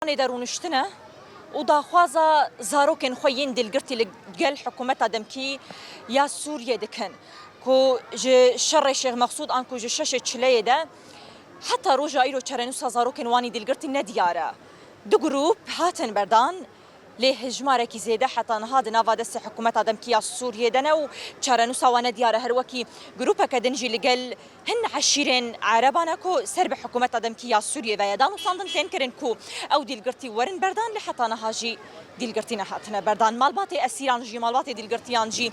دەڕونشتنە و داخوازە زارۆکێن خۆیین دلگرتی لەگەل حکوومەتا دەمکی یا سووریە دکەن کو شەڕی شێخ مەخسوود ئانکو ژ شەشێ چلەیەدا حتا ڕۆژە ئیرۆ چەرەنووسا زارۆکێن وانی دلگرتی نەدیارە دو گروپ هاتن بەردان لێ هژمارێکی زێدە حتانها دناوا دەستی حکوومەتا دەمکییا سووریێدەنە و چارەنووسا وانە دیارە هەروەکی گروپەکە دنجی لەگەل هەن عەشیرێن عەرەبانە کۆ سەر بە حکوومەتا دەمکییا سووریێ وەیەدان و ساندن تێنکردن کو ئەو دیلگرتی وەرن بەردان لە حتانەهاژی دیلگرتی نەهاتنە بەردان ماڵباتێ ئەسیرانژی ماڵباتێ دیلگرتیانجی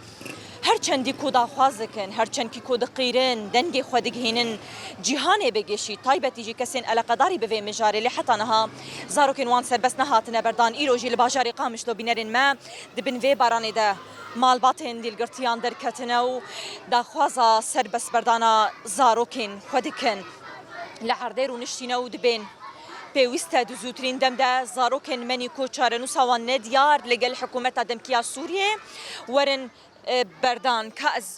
هەرچەندی کۆ داخوازەکەن هەرچەندکی کۆ دقیرن دەنگێ خۆ دەگهێنن جیهانێ بێگێشی تایبەتیژی کەسێن ئەلەقەداری بەوێ مێژارێ لێ حتانەها زارۆکێن وان سەربەست نەهاتنە بەردان ئیرۆژی لە باژاری قامشلۆ بینەرن مە دبن وێ بارانێدا ماڵباتێن دیلگرتیان دەرکەتنە و داخوازە سەربەست بەردانە زارۆکێن خۆ دکەن لە عەردێر و نشتینە و دبێن پێویستە دوزووترین دەمدا زارۆکێن مەنی کۆ چارەنووساوان نەدیار لەگەل حکوومەتا دەمکییا سووریێ وەرن بەردان کەس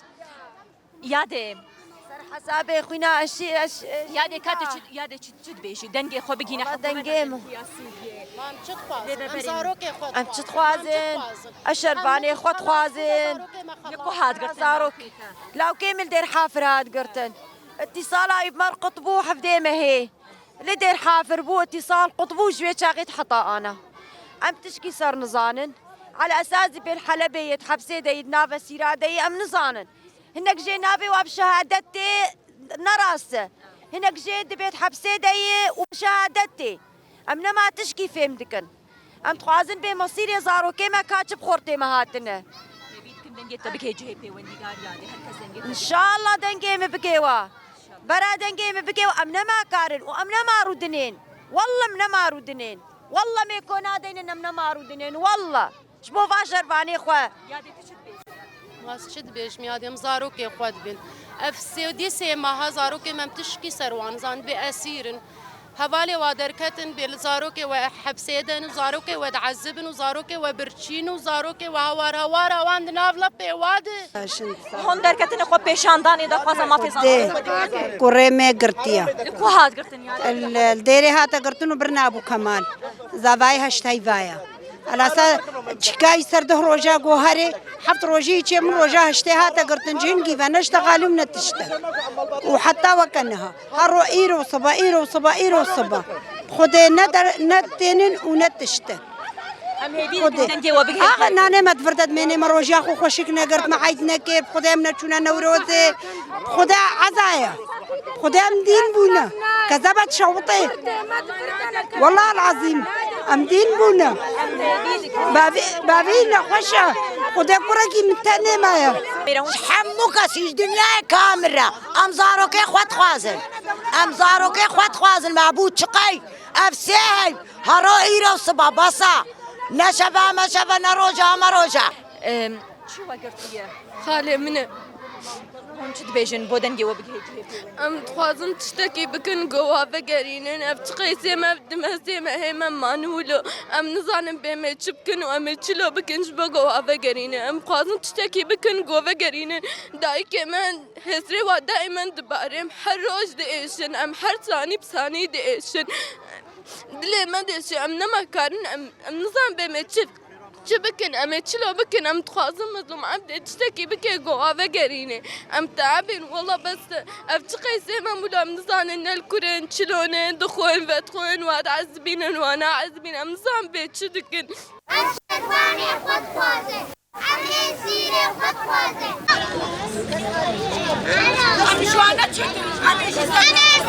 یادێ حسابێ خوینا یادێ کاتێ یادێ چ بێژی دەنگێ خۆ بگینە دەنگێم ئەم چت خوازن ئەشەربانێ خۆت خوازن کۆ هاتگرت زارۆک لاوکێ مل دێر حافر هاتگرتن اتصالا بمر قطبو حفدێمە هێ لێ دێر حافر بوو اتصال قطبو ژوێ چاقیت حەتاانە ئەم تشکی سەر نزانن على أساس بالحلبة يتحبسي دايد نافا سيرا داي أم نزانن هناك جي نافي وبشهادتي نراسة هناك جي دبيت حبسي داي وبشهادتي أم نما تشكي فهم دكن أم تخوازن بمصير يزارو كيما كاتب خورتي مهاتنا إن شاء الله دنجي مبكيوا برا دنجي مبكيوا أم نما كارن وأم نما رودنين والله منما رودنين والله ما يكون هذين نما رودنين والله شبو فاشر باني خوا واس شد بيش ميادم زاروكي خود بن افسي دي سي ما زاروكي مم تشكي سروان زان باسيرن هوالي وادركتن بالزاروكي وحبسيدن زاروكي ودعذبن وزاروكي وبرچين وزاروكي وهوار وان نافلا بيواد هون دركتن خو بيشانداني دا خوازا ما في زان كوريمه قرتيا كو هات قرتن الديري هات قرتنو برنابو كمان زاواي هشتاي فايا علاسا چکای سر ده روزا گوهره هفت روزی چه من روزا هشته هاتا قرتن جنگی و نشتا غالم نتشته وحتى وكنها هرو ايرو صبا ايرو صبا خده نتنن ونتشته دنگي وبيها نانه ما تفردت مني مروجا خو خوشك نگرت ما عيدنا كيف خده من چونه نوروزه خده عزايا خده ام دين بونا كذبت شوطي والله العظيم ام دين بونا بابينا خوشا خده كركي متنه مايا حموك سيج دنيا كامرة ام زاروكي خوات خوازن ام زاروكي خوات خوازن معبود شقي افسيهي هرو ايرو صبا بصا نشبه ما شبه نروجا ما روجا شو وقرتيه خالي من هون چت بيجن بودنگي وبيها ام تخوازن تشتكي بكن قوا بقرينن افتقي سيما بدمها سيما هيما مانولو ام نزانم بيما تشبكن وام تشلو بكن شبا قوا بقرينن ام خوازن تشتكي بكن قوا بقرينن داي كمان هسري ودائما دبارم حر روج ديشن ام حر ثاني بثاني ديشن دلي ما ديشي ام نما كارن ام نزان بيما شبكن ام تشلو بكن ام تخازن مظلوم عبد تشتكي بكي قوا بقرينه ام تعبين والله بس افتقي سيما مولا نزان ان الكورن تشلون دخون فتخون واتعذبين وانا عذبين ام نزان بيت شدكن الشرواني خد خوازن عمي سيري خد خوازن انا